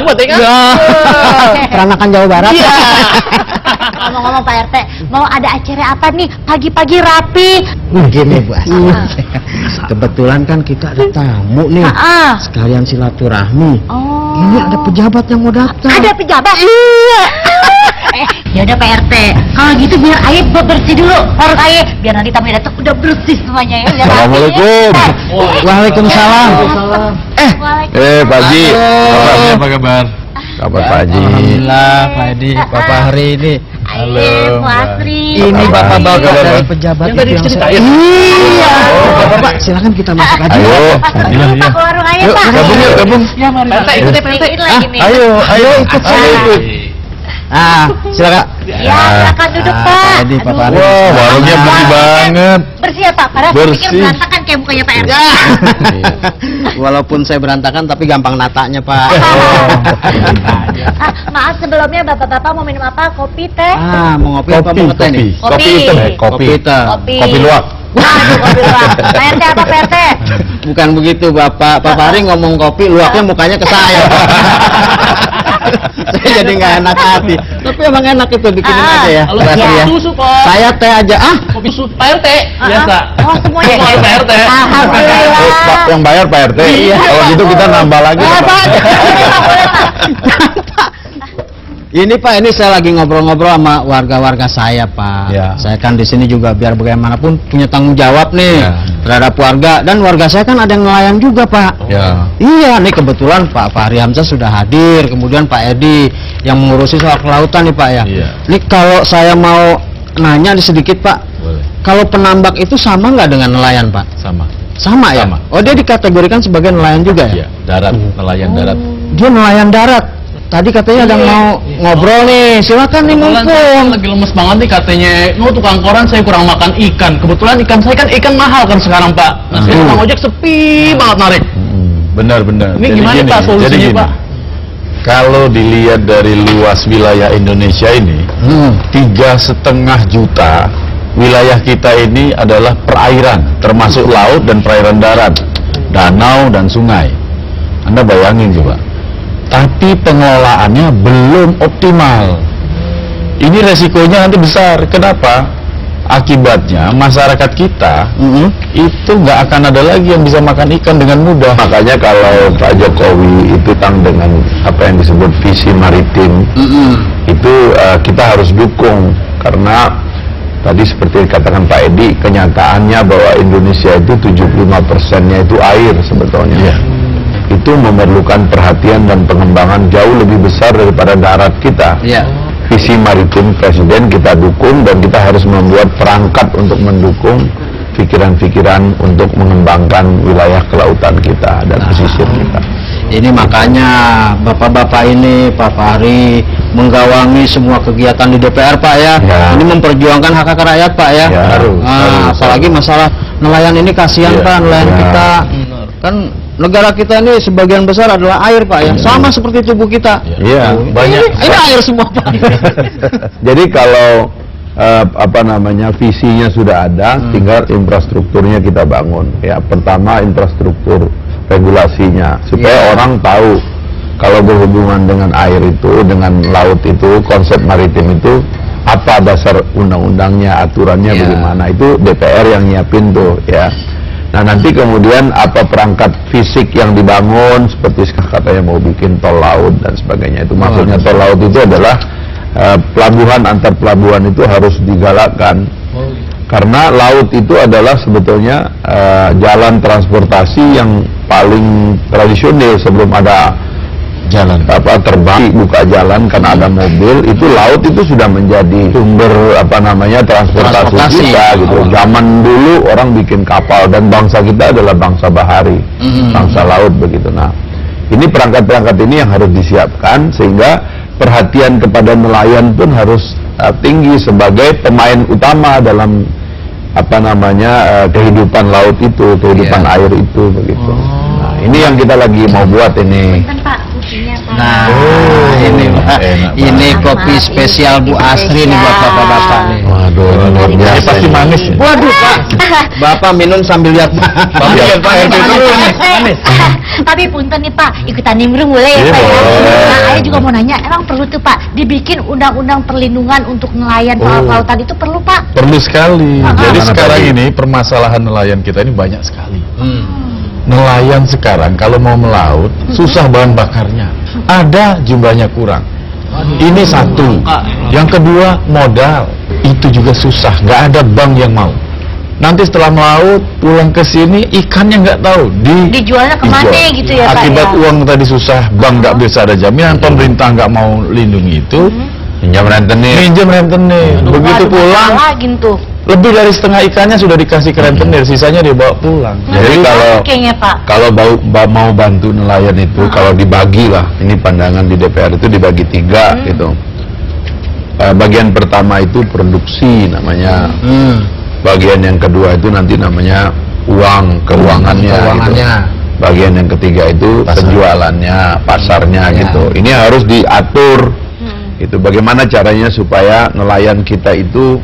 berti kan? Peranakan Jawa Barat. Iya. Ngomong-ngomong Pak RT, mau ada acara apa nih? Pagi-pagi rapi. Gini Bu Asti, kebetulan kan kita ada tamu nih, sekalian silaturahmi. Oh. Ini ada pejabat yang mau datang. Ada pejabat? Iya. Yaudah Pak RT, kalau gitu biar Aye bersih dulu perut Aye, biar nanti tamu datang udah bersih semuanya ya. Biar Assalamualaikum. Waalaikumsalam. Pak Haji. Apa kabar? Kabar Pak Haji. Alhamdulillah Pak Edi, Bapak Hari ini. Halo, Pak Asri. Ini bapak-bapak dari pejabat yang tadi itu ceritain. Iya. Bapak, silakan kita masuk aja. Ayo. Pak ke warung Aye Pak. Gabung yuk, gabung. Ya mari. Pak RT ikut Pak RT. Dikit lagi nih. Ayo ikut saya ikut. Silakan. Ya, silakan duduk Pak. Edi, Pak Aduh. Ari. Wah, warungnya bersih banget. Bersih ya Pak, padahal saya pikir Bersih. berantakan kayak mukanya Pak RT. Walaupun saya berantakan tapi gampang natanya Pak. Maaf sebelumnya bapak-bapak mau minum apa? Kopi, teh? Mau ngopi apa mau ngeteh nih? Kopi. Kopi hitam. Kopi hitam. Kopi luwak. Waduh, kopi luwak. Pak RT apa Pak RT? Bukan begitu Bapak. Pak Fahri ngomong kopi, luwaknya mukanya ke saya. Saya jadi nggak enak hati. Tapi emang enak itu bikinin aja ya. Kalau Pak Fahri ya. susu Pak. Saya teh aja. Kopi susu Pak RT biasa. Oh, semuanya Semua ya? Pak RT. Alhamdulillah. Pak yang bayar Pak RT. Kalau gitu kita nambah lagi. Boleh, Pak. Pak. Boleh, Pak. Ini Pak, ini saya lagi ngobrol-ngobrol sama warga-warga saya Pak. Ya. Saya kan di sini juga biar bagaimanapun punya tanggung jawab nih Ya. terhadap warga, dan warga saya kan ada yang nelayan juga Pak. Ya. Iya, nih kebetulan Pak Fahri Hamzah sudah hadir, kemudian Pak Edi yang mengurusi soal kelautan nih Pak ya. Iya. Nih kalau saya mau nanya sedikit Pak, Boleh. kalau penambak itu sama nggak dengan nelayan Pak? Sama. Sama ya? Sama. Oh, dia dikategorikan sebagai nelayan juga ya? Iya, darat, nelayan darat. Dia nelayan darat. Tadi katanya ada yang mau ngobrol nih, silakan nih Kebetulan saya mumpung. lagi lemes banget nih katanya, no tukang koran saya kurang makan ikan. Kebetulan ikan saya kan ikan mahal kan sekarang Pak. Nah saya tukang ojek sepi banget narik. Benar-benar. Ini gimana Pak solusinya Pak? Kalau dilihat dari luas wilayah Indonesia ini, 3,5 juta wilayah kita ini adalah perairan, termasuk laut dan perairan darat, danau dan sungai. Anda bayangin coba. Tapi pengelolaannya belum optimal. Ini resikonya nanti besar. Kenapa? Akibatnya masyarakat kita itu nggak akan ada lagi yang bisa makan ikan dengan mudah. Makanya kalau Pak Jokowi itu dengan apa yang disebut visi maritim, itu kita harus dukung, karena tadi seperti dikatakan Pak Edi, kenyataannya bahwa Indonesia itu 75%-nya itu air sebetulnya. Itu memerlukan perhatian dan pengembangan jauh lebih besar daripada darat kita. Visi maritim Presiden kita dukung, dan kita harus membuat perangkat untuk mendukung pikiran-pikiran untuk mengembangkan wilayah kelautan kita dan pesisir kita. Ini makanya bapak-bapak ini, Pak Fahri menggawangi semua kegiatan di DPR Pak ya. Ini memperjuangkan hak hak rakyat Pak ya. Harus. Apalagi masalah nelayan ini, kasihan Pak nelayan kita. Kan negara kita ini sebagian besar adalah air Pak ya, sama seperti tubuh kita. Iya, banyak. Ini air semua Pak. Jadi kalau visinya sudah ada, tinggal infrastrukturnya kita bangun. Ya, pertama infrastruktur regulasinya, supaya orang tahu kalau berhubungan dengan air itu, dengan laut itu, konsep maritim itu apa dasar undang-undangnya, aturannya bagaimana, itu DPR yang nyiapin tuh ya. Nah nanti kemudian apa perangkat fisik yang dibangun, seperti katanya mau bikin tol laut dan sebagainya. Itu maksudnya tol laut itu adalah pelabuhan antar pelabuhan itu harus digalakkan, karena laut itu adalah sebetulnya jalan transportasi yang paling tradisional. Sebelum ada jalan terbang, buka jalan karena ada mobil, itu laut itu sudah menjadi sumber transportasi kita gitu. Zaman dulu orang bikin kapal, dan bangsa kita adalah bangsa bahari, bangsa laut begitu. Nah, ini perangkat-perangkat ini yang harus disiapkan, sehingga perhatian kepada nelayan pun harus tinggi sebagai pemain utama dalam kehidupan laut itu, kehidupan air itu begitu. Nah, ini yang kita lagi mau buat ini. Kan Pak, kucingnya Pak. Nah, ini Pak. Enak Ini banget. kopi Maaf, spesial ini Bu kopi Astri nih buat spesial. bapak-bapak nih. Waduh, ini luar Ini biasa. pasti ini. manis ya? Waduh Pak, Bapak minum sambil lihat Lihat Pak RT dulu nih. Tapi punten nih Pak, ikutan nimbrung boleh ya Iya, Pak ya? boleh. Nah, saya juga mau nanya, emang perlu tuh Pak dibikin undang-undang perlindungan untuk nelayan pelaut-pelautan itu perlu Pak? Perlu sekali. Jadi Gimana sekarang tadi? ini permasalahan nelayan kita ini banyak sekali. Hmm. Nelayan sekarang kalau mau melaut susah bahan bakarnya. Ada jumlahnya kurang. Ini satu. Yang kedua modal. Itu juga susah. Nggak ada bank yang mau. Nanti setelah melaut pulang ke sini ikannya nggak tahu Dijualnya kemana dijual. gitu ya Pak Akibat ya? uang tadi susah, bank nggak bisa ada jaminan, pemerintah nggak mau lindungi itu. Pinjam rentenir. Minjem rentenir. Begitu Waduh, pulang lagi tuh. lebih dari setengah ikannya sudah dikasih ke rentenir, sisanya dia bawa pulang. Jadi kalau Kayaknya Pak. kalau mau bantu nelayan itu, kalau dibagi lah, ini pandangan di DPR itu dibagi 3 gitu. Bagian pertama itu produksi namanya. Bagian yang kedua itu nanti namanya keuangannya. Keuangannya. Gitu. Bagian yang ketiga itu penjualannya, pasarnya Ya. gitu. Ini harus diatur. Itu bagaimana caranya supaya nelayan kita itu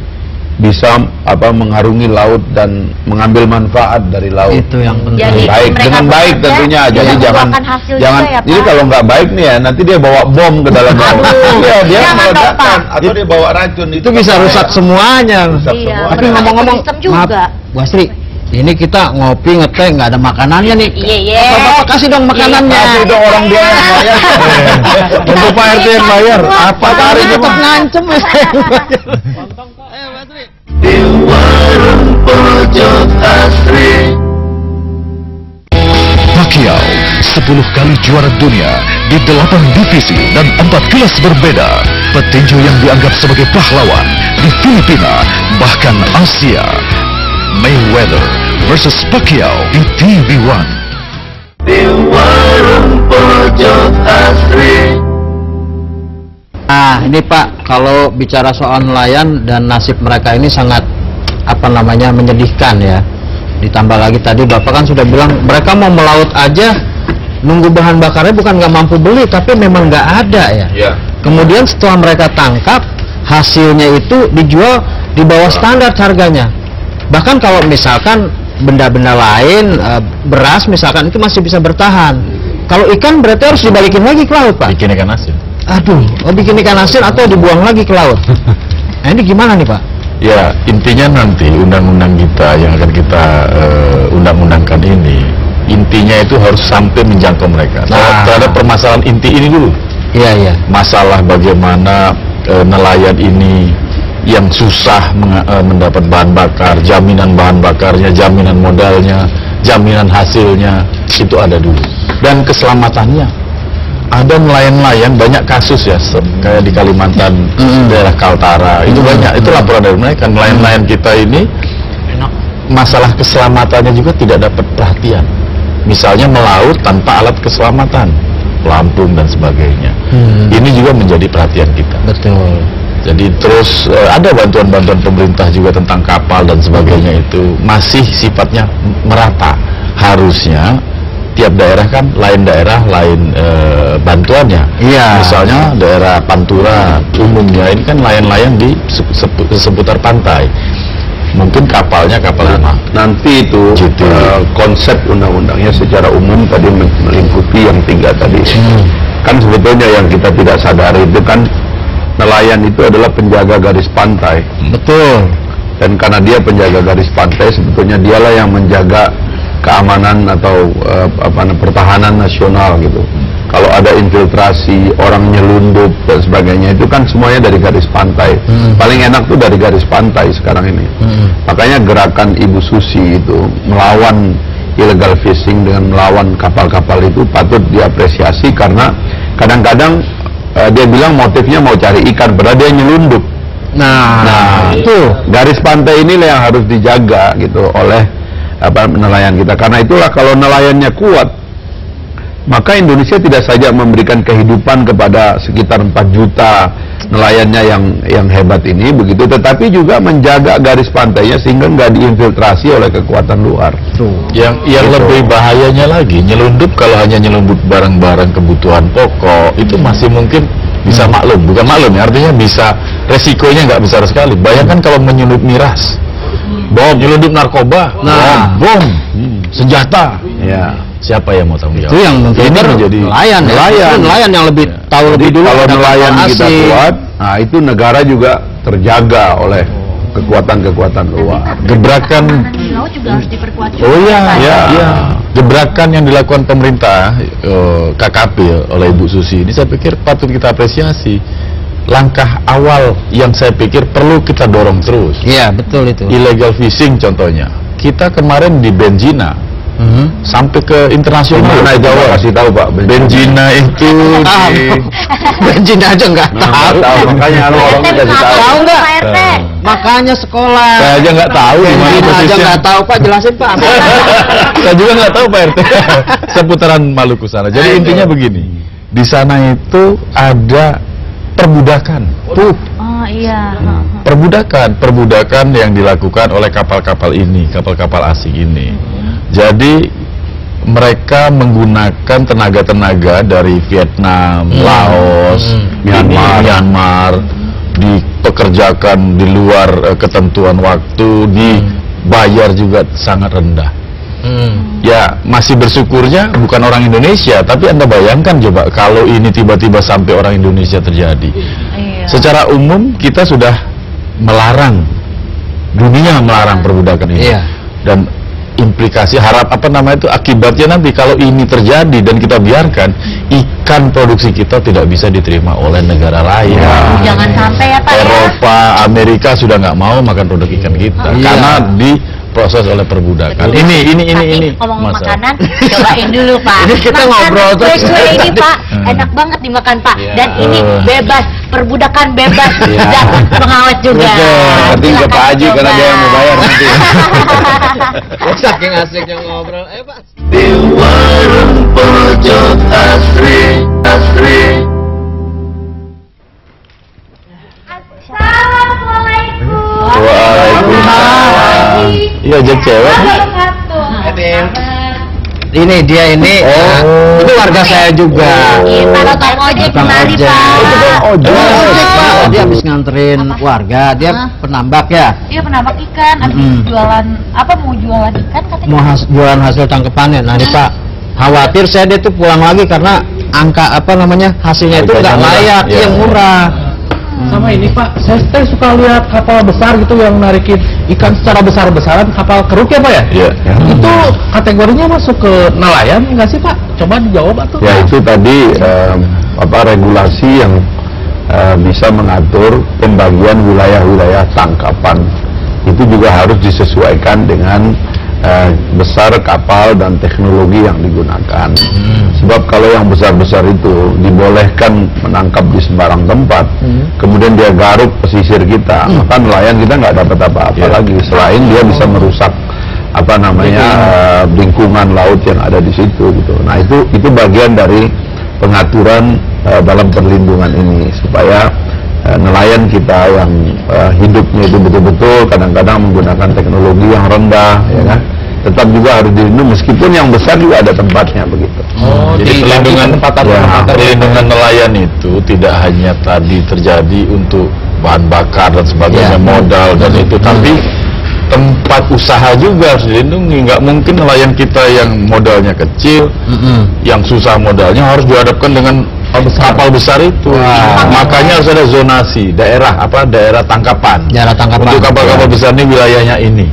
bisa mengarungi laut dan mengambil manfaat dari laut. Itu yang penting. Jadi Baik, mereka dengan baik bekerja, tentunya. Jadi tidak jangan membuahkan hasil jangan. juga ya, Jadi Pak? kalau nggak baik nih ya, nanti dia bawa bom ke dalam laut. Iya, dia Jangan dong, meledakkan Pak. atau dia bawa racun. Itu bisa rusak semuanya. Rusak Iya, semua. Tapi ngomong-ngomong, Sistem maaf, juga. Bu Astri, ini kita ngopi ngeteh nggak ada makanannya nih. Iya. Bapak kasih dong makanannya. Kasih dong orang dia yang bayar. Untuk Pak RT yang bayar, apa Hari hari ini tetap ngancem ya. Pacquiao 10 kali juara dunia di 8 divisi dan 4 kelas berbeda. Petinju yang dianggap sebagai pahlawan di Filipina bahkan Asia. Mayweather versus Pacquiao di TV1. Nah, ini Pak, kalau bicara soal nelayan dan nasib mereka ini sangat menyedihkan ya. Ditambah lagi tadi Bapak kan sudah bilang mereka mau melaut aja nunggu bahan bakarnya bukan nggak mampu beli tapi memang nggak ada ya. Iya. Kemudian setelah mereka tangkap hasilnya itu dijual di bawah standar harganya. Bahkan kalau misalkan benda-benda lain beras misalkan itu masih bisa bertahan. Kalau ikan berarti harus dibalikin lagi ke laut Pak. bikin ikan asin. Aduh, bikin ikan asin atau dibuang lagi ke laut. Nah ini gimana nih Pak? Ya, intinya nanti undang-undang kita yang akan kita undang-undangkan ini, intinya itu harus sampai menjangkau mereka. Nah. Terhadap permasalahan inti ini dulu. Iya, iya. Masalah bagaimana nelayan ini yang susah mendapat bahan bakar, jaminan bahan bakarnya, jaminan modalnya, jaminan hasilnya, itu ada dulu. Dan keselamatannya. Ada nelayan-nelayan banyak kasus ya, kayak di Kalimantan, daerah Kaltara, itu banyak, itu laporan dari mereka. Nelayan-nelayan kita ini masalah keselamatannya juga tidak dapat perhatian. Misalnya melaut tanpa alat keselamatan, pelampung dan sebagainya. Ini juga menjadi perhatian kita. Betul. Jadi terus ada bantuan-bantuan pemerintah juga tentang kapal dan sebagainya itu masih sifatnya merata. Harusnya tiap daerah kan lain daerah lain bantuannya. Iya. Misalnya daerah Pantura umumnya ini kan nelayan-nelayan di seputar pantai. Mungkin kapalnya kapal lama. Nanti itu Gitu. konsep undang-undangnya secara umum tadi meliputi yang 3 tadi. Kan sebetulnya yang kita tidak sadari itu kan nelayan itu adalah penjaga garis pantai. Betul. Dan karena dia penjaga garis pantai, sebetulnya dialah yang menjaga keamanan atau pertahanan nasional gitu. Kalau ada infiltrasi, orang nyelundup dan sebagainya, itu kan semuanya dari garis pantai. Paling enak tuh dari garis pantai sekarang ini. Makanya gerakan Ibu Susi itu melawan illegal fishing dengan melawan kapal-kapal itu patut diapresiasi karena kadang-kadang dia bilang motifnya mau cari ikan, padahal dia nyelundup. Nah, itu. Garis pantai inilah yang harus dijaga gitu oleh nelayan kita. Karena itulah kalau nelayannya kuat, maka Indonesia tidak saja memberikan kehidupan kepada sekitar 4 juta nelayannya yang hebat ini begitu, tetapi juga menjaga garis pantainya sehingga nggak diinfiltrasi oleh kekuatan luar. Yang Gitu. lebih bahayanya lagi, nyelundup kalau hanya nyelundup barang-barang kebutuhan pokok itu masih mungkin bisa maklum, bukan maklum ya, artinya bisa, resikonya nggak besar sekali. Bayangkan kalau menyelundup miras, bom, nyelundup narkoba, bom, senjata, Ya. siapa yang mau tanggung jawab? Itu yang ini menjadi menjadi nelayan, nelayan yang lebih tahu Jadi lebih dulu. kalau ada nelayan kapal kita asing. kuat, nah itu negara juga terjaga oleh kekuatan-kekuatan luar. gebrakan. Pertahanan di laut juga harus diperkuat juga. Oh iya, Pak. iya. Gebrakan yang dilakukan pemerintah KKP oleh Ibu Susi ini saya pikir patut kita apresiasi. Langkah awal yang saya pikir perlu kita dorong terus. Iya, betul itu. Illegal fishing contohnya. Kita kemarin di Benjina sampai ke internasional. Gimana itu Pak? Kasih tahu Pak. Benjina itu di Bensin aja nggak tahu. Tahu makanya orang RT kasih tahu. Tahu nggak? Pak RT. Makanya sekolah. saya aja nggak tahu di mana Bensin aja posisinya. nggak tahu Pak, jelasin Pak. Saya juga nggak tahu Pak RT. Seputaran Maluku sana. Jadi intinya begini, di sana itu ada perbudakan. Oh iya. Perbudakan yang dilakukan oleh kapal-kapal ini, kapal-kapal asing ini. Jadi mereka menggunakan tenaga-tenaga dari Vietnam, Laos, Myanmar, dipekerjakan di luar ketentuan waktu, dibayar juga sangat rendah. Ya masih bersyukurnya bukan orang Indonesia, tapi Anda bayangkan coba kalau ini tiba-tiba sampai orang Indonesia terjadi. Iya. Secara umum kita sudah melarang, dunia melarang perbudakan ini. Iya. Dan implikasi akibatnya nanti kalau ini terjadi dan kita biarkan, ikan produksi kita tidak bisa diterima oleh negara lain. Jangan sampai ya Pak ya. Eropa, Amerika sudah nggak mau makan produk ikan kita Iya. karena diproses oleh perbudakan. Betul. Ini Tapi ngomong masalah. makanan, cobain dulu Pak. Ini kita Makan ngobrol terus. kue-kue ini Pak, enak banget dimakan Pak. Dan ini bebas, perbudakan bebas dan pengawet juga. Nanti ke Pak Haji karena dia yang mau bayar nanti. Saking asiknya ngobrol. Pak. Di warung pojok asri. Assalamualaikum. Waalaikumsalam. Iya, jadi cewek. Ini dia ini. Itu warga saya juga. Kita nonton ojek Tukang kemari ojek. Pak. Pak, dia habis nganterin warga, dia penambak ya. Iya penambak ikan, habis jualan apa mau jualan ikan katanya? Mau jualan hasil tangkepannya. Nah, ini Pak, khawatir saya dia tuh pulang lagi karena angka hasilnya itu nggak layak, Iya. yang murah. Sama ini Pak, saya suka lihat kapal besar gitu yang narikin ikan secara besar-besaran, kapal keruk ya Pak ya? Iya. Itu kategorinya masuk ke nelayan nggak sih Pak? Coba dijawab atuh. Ya itu tadi regulasi yang bisa mengatur pembagian wilayah-wilayah tangkapan. Itu juga harus disesuaikan dengan besar kapal dan teknologi yang digunakan. Sebab kalau yang besar-besar itu dibolehkan menangkap di sembarang tempat, kemudian dia garuk pesisir kita, maka nelayan kita nggak dapat apa-apa lagi selain dia bisa merusak lingkungan laut yang ada di situ gitu. Nah itu bagian dari pengaturan dalam perlindungan ini supaya nelayan kita yang hidupnya itu betul-betul kadang-kadang menggunakan teknologi yang rendah, ya kan, tetap juga harus dilindungi meskipun yang besar juga ada tempatnya begitu. Jadi perlindungan nelayan itu tidak hanya tadi terjadi untuk bahan bakar dan sebagainya, modal dan itu, tapi tempat usaha juga harus dilindungi. Nggak mungkin nelayan kita yang modalnya kecil, yang susah modalnya harus dihadapkan dengan kapal besar itu. Makanya harus ada zonasi daerah tangkapan. Daerah tangkapan. Untuk kapal-kapal besar ini wilayahnya ini.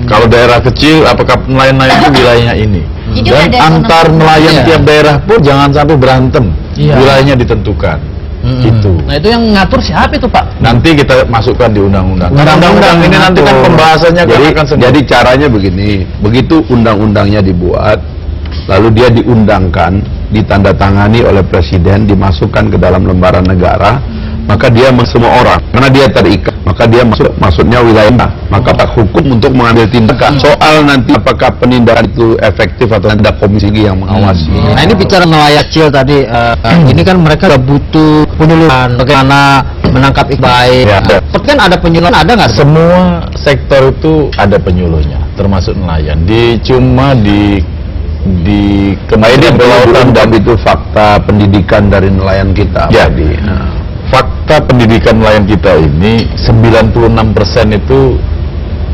Kalau daerah kecil, apakah nelayan-nelayan itu wilayahnya ini. Jadi Dan ada antar zonasi. nelayan tiap daerah pun jangan sampai berantem. Wilayahnya ditentukan. Itu. Nah itu yang ngatur siapa itu Pak? Nanti kita masukkan di undang-undang. Karena undang-undang ini nanti kan pembahasannya akan Jadi caranya begini, begitu undang-undangnya dibuat, lalu dia diundangkan, ditandatangani oleh presiden, dimasukkan ke dalam lembaran negara, maka dia semua orang, karena dia terikat, maka dia maksudnya wilayah, maka tak hukum untuk mengambil tindakan. Soal nanti apakah penindakan itu efektif atau ada komisi yang mengawasi. Nah, ini bicara nelayan kecil tadi, ini kan mereka butuh penyuluhan bagaimana menangkap ikan baik. Kan ada penyuluhan, ada nggak? semua sektor itu ada penyuluhnya, termasuk nelayan. Cuma di di Ini Kementerian Kelautan dan itu fakta pendidikan dari nelayan kita. Ya. Jadi, fakta pendidikan nelayan kita ini 96% itu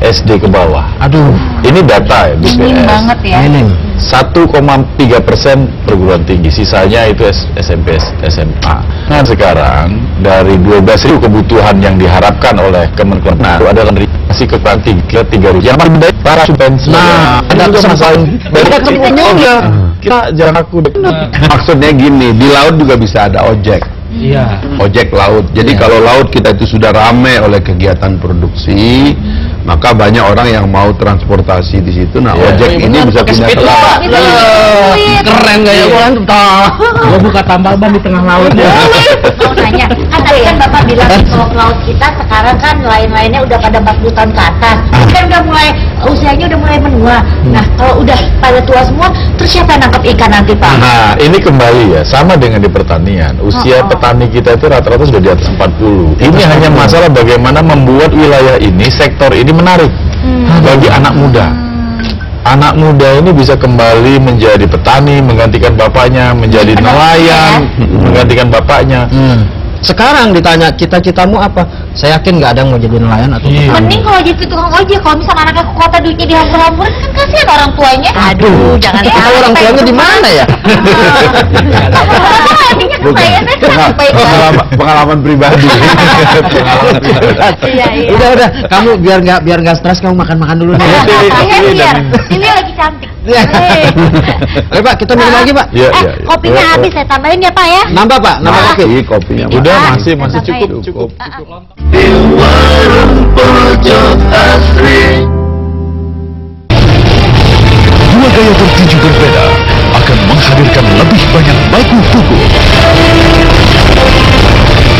SD ke bawah. Aduh, Ini data ya Minim BPS. banget ya. minim. 1,3% perguruan tinggi, sisanya itu SMP, SMA. Nah sekarang dari 12.000 kebutuhan yang diharapkan oleh Kementerian itu adalah masih kekurangan 3.000. Yang paling penting para subvensi. Nah, ada kesempatan. Kita juga. Kita jangan aku maksudnya gini, di laut juga bisa ada ojek. Iya. Ojek laut. Jadi kalau laut kita itu sudah ramai oleh kegiatan produksi, maka banyak orang yang mau transportasi di situ. Nah, Iya. ojek ini bisa Pakai pindah speed ke lah, laut. Pak. Keren gaya gua kan gua buka tambal ban di tengah laut ya. Mau nanya, kan tadi kan Bapak bilang di Pulau Laut kita sekarang kan lain-lainnya udah pada 40 tahun ke atas. Kan udah mulai, usianya udah mulai menua. Nah, kalau udah pada tua semua, terus siapa yang nangkap ikan nanti, Pak? Nah, ini kembali ya, sama dengan di pertanian. Usia petani kita itu rata-rata sudah di atas 40. Ini hanya masalah bagaimana membuat wilayah ini, sektor ini menarik bagi anak muda. Anak muda ini bisa kembali menjadi petani, menggantikan bapaknya, menjadi nelayan, menggantikan bapaknya. Sekarang ditanya cita-citamu apa? Saya yakin nggak ada yang mau jadi nelayan atau petani. Mending kalau jadi tukang ojek, kalau misalnya anaknya ke kota duitnya dihambur-hamburin kan kasihan orang tuanya. Aduh, jangan Itu orang tuanya di mana ya? Pengalaman pribadi. Iya, iya. Udah, kamu biar nggak stres, kamu makan dulu nih. Ini lagi cantik. Ayo Pak, kita minum lagi Pak. Iya, iya. Kopinya habis, saya tambahin ya Pak ya. Nambah Pak, nambah kopi. Kopinya Udah, Ah, masih tambahin. cukup. Dua gaya bertinju berbeda akan menghadirkan lebih banyak baku pukul.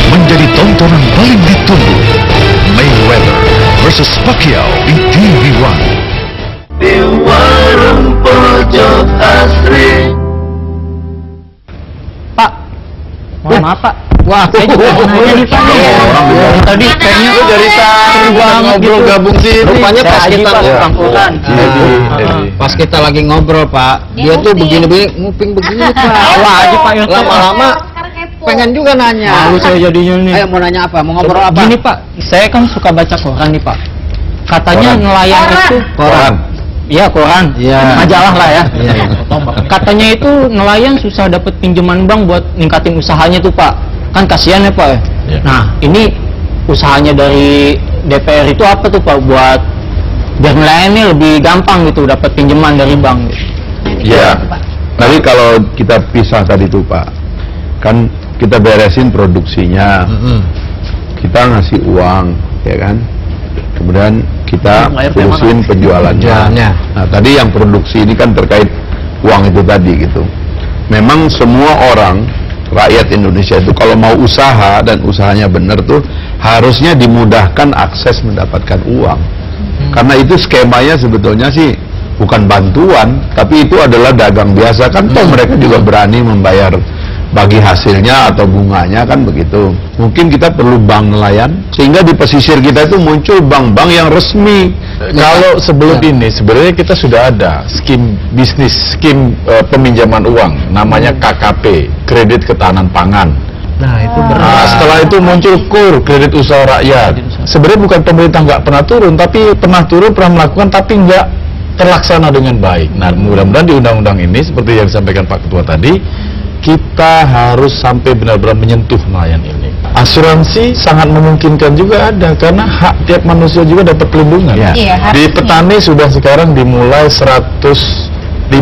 Menjadi tontonan paling ditunggu. Mayweather versus Pacquiao di TV One. Pak. Mohon maaf, Pak. Wah, Saya juga mau nanya nih, Pak. Tadi kayaknya lu dari tadi banget ngobrol gitu. gabung sini. Rupanya pas Haji, kita Pak, pangkulan. pas kita lagi ngobrol Pak, dia tuh begini-begini nguping begini Pak. Wah, Haji, Pak, yang lama-lama Sekarang kepo. pengen juga nanya. Malu saya jadinya nih. Ayo mau nanya apa? Mau ngobrol apa? Gini Pak, saya kan suka baca koran nih Pak. Katanya Koran. nelayan Koran. itu, Koran. iya koran, Iya. majalah lah ya. Iya. Katanya itu nelayan susah dapat pinjaman bank buat ningkatin usahanya tuh Pak. Kan kasihan ya Pak ya. Iya. Nah ini usahanya dari DPR itu apa tuh Pak buat biar nelayannya lebih gampang gitu dapat pinjaman dari bank gitu. Ya. Tadi kalau kita pisah tadi tuh Pak, kan kita beresin produksinya, kita ngasih uang, ya kan? Kemudian kita urusin penjualannya. Penjualannya. Nah, tadi yang produksi ini kan terkait uang itu tadi gitu. Memang semua orang rakyat Indonesia itu kalau mau usaha dan usahanya benar tuh harusnya dimudahkan akses mendapatkan uang. Karena itu skemanya sebetulnya sih bukan bantuan, tapi itu adalah dagang biasa kan, toh mereka juga berani membayar bagi hasilnya atau bunganya kan begitu. Mungkin kita perlu bank nelayan sehingga di pesisir kita itu muncul bank-bank yang resmi. Kalau sebelum ini sebenarnya kita sudah ada skim bisnis, skim peminjaman uang namanya KKP, kredit ketahanan pangan. Nah itu Nah, setelah itu muncul KUR, kredit usaha rakyat. Sebenarnya bukan pemerintah nggak pernah turun, tapi pernah turun, pernah melakukan, tapi nggak terlaksana dengan baik. Nah, mudah-mudahan di undang-undang ini seperti yang disampaikan Pak Ketua tadi, kita harus sampai benar-benar menyentuh nelayan ini. Asuransi sangat memungkinkan juga ada, karena hak tiap manusia juga dapat perlindungan. Ya. Iya, Di harusnya. petani sudah sekarang dimulai 150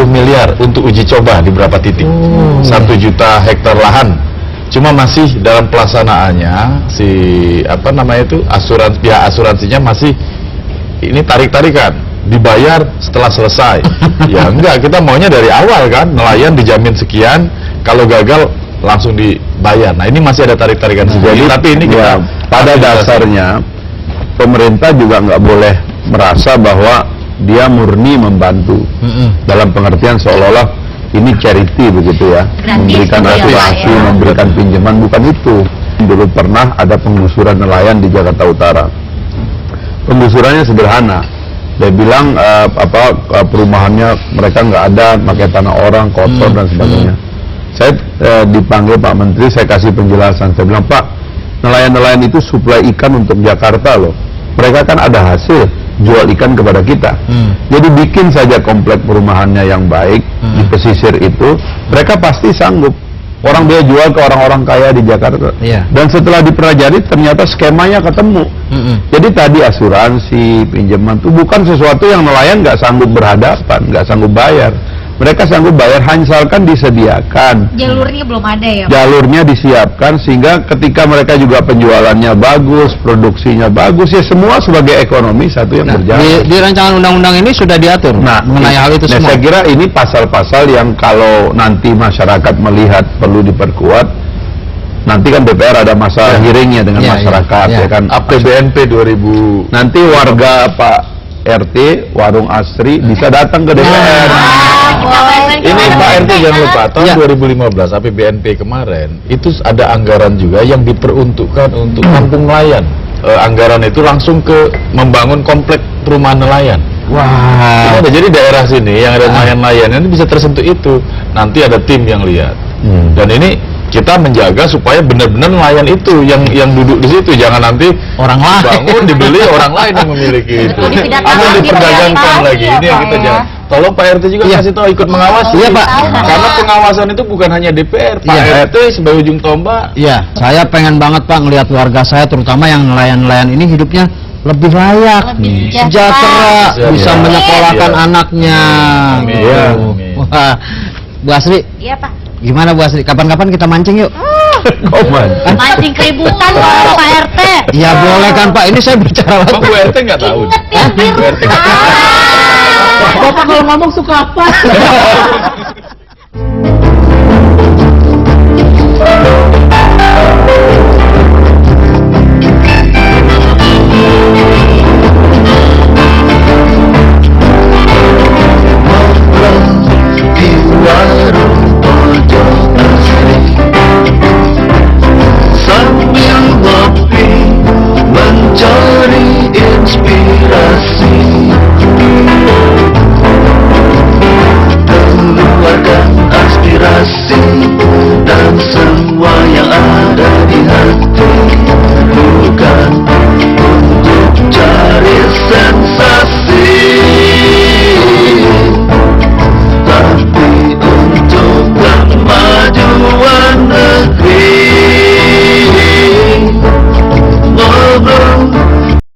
miliar untuk uji coba di beberapa titik. 1 juta hektar lahan. Cuma masih dalam pelaksanaannya si apa namanya itu pihak asuransinya masih ini tarik-tarikan, dibayar setelah selesai. Ya enggak, kita maunya dari awal kan, nelayan dijamin sekian, kalau gagal langsung dibayar. Nah, ini masih ada tarik-tarikan sejauh ini, tapi ini kita Ya, pada dasarnya pemerintah juga nggak boleh merasa bahwa dia murni membantu dalam pengertian seolah-olah ini charity begitu ya, Gratis memberikan gitu ya, Pak, asuransi, ya. memberikan pinjaman, bukan itu. Dulu pernah ada penggusuran nelayan di Jakarta Utara. Penggusurannya sederhana, Dia bilang perumahannya mereka nggak ada, pakai tanah orang, kotor dan sebagainya. Saya dipanggil Pak Menteri, saya kasih penjelasan. Saya bilang, Pak, nelayan-nelayan itu suplai ikan untuk Jakarta loh. Mereka kan ada hasil jual ikan kepada kita. Jadi bikin saja komplek perumahannya yang baik di pesisir itu, mereka pasti sanggup. Orang dia jual ke orang-orang kaya di Jakarta. Dan setelah dipelajari ternyata skemanya ketemu. Jadi tadi asuransi, pinjaman itu bukan sesuatu yang nelayan nggak sanggup berhadapan, nggak sanggup bayar. Mereka sanggup bayar, misalkan disediakan. Jalurnya belum ada ya, Pak? Jalurnya disiapkan sehingga ketika mereka juga penjualannya bagus, produksinya bagus, ya semua sebagai ekonomi satu yang berjalan. Di rancangan undang-undang ini sudah diatur mengenai hal itu semua. Saya kira ini pasal-pasal yang kalau nanti masyarakat melihat perlu diperkuat, nanti kan DPR ada masa hearingnya dengan masyarakat, ya kan. APBNP 2000. Nanti warga Pak RT, Warung Asri bisa datang ke DPR. Ini Pak RT jangan lupa, tahun 2015 APBNP kemarin itu ada anggaran juga yang diperuntukkan untuk kampung nelayan. Anggaran itu langsung ke membangun komplek perumahan nelayan. Wah. Jadi daerah sini yang ada nelayan-nelayan ini bisa tersentuh itu. Nanti ada tim yang lihat. Dan ini kita menjaga supaya benar-benar nelayan itu yang duduk di situ, jangan nanti orang lain bangun dibeli orang lain yang memiliki itu. Atau diperdagangkan lagi. Ini yang kita jangan. Tolong Pak RT juga kasih tahu, ikut mengawasi. Iya, Pak. Karena pengawasan itu bukan hanya DPR, Pak RT sebagai ujung tombak. Iya, saya pengen banget Pak ngelihat warga saya terutama yang nelayan-nelayan ini hidupnya lebih layak, sejahtera, bisa menyekolahkan anaknya. Wah, Bu Asri. Iya, Pak. Gimana Bu Asri? Kapan-kapan kita mancing yuk? Mancing keributan loh, Pak RT. Iya boleh kan Pak, ini saya bicara Bang, Bu RT nggak tahu. Ingat ya, Bu RT nggak tahu. Bapak kalau ngomong suka apa?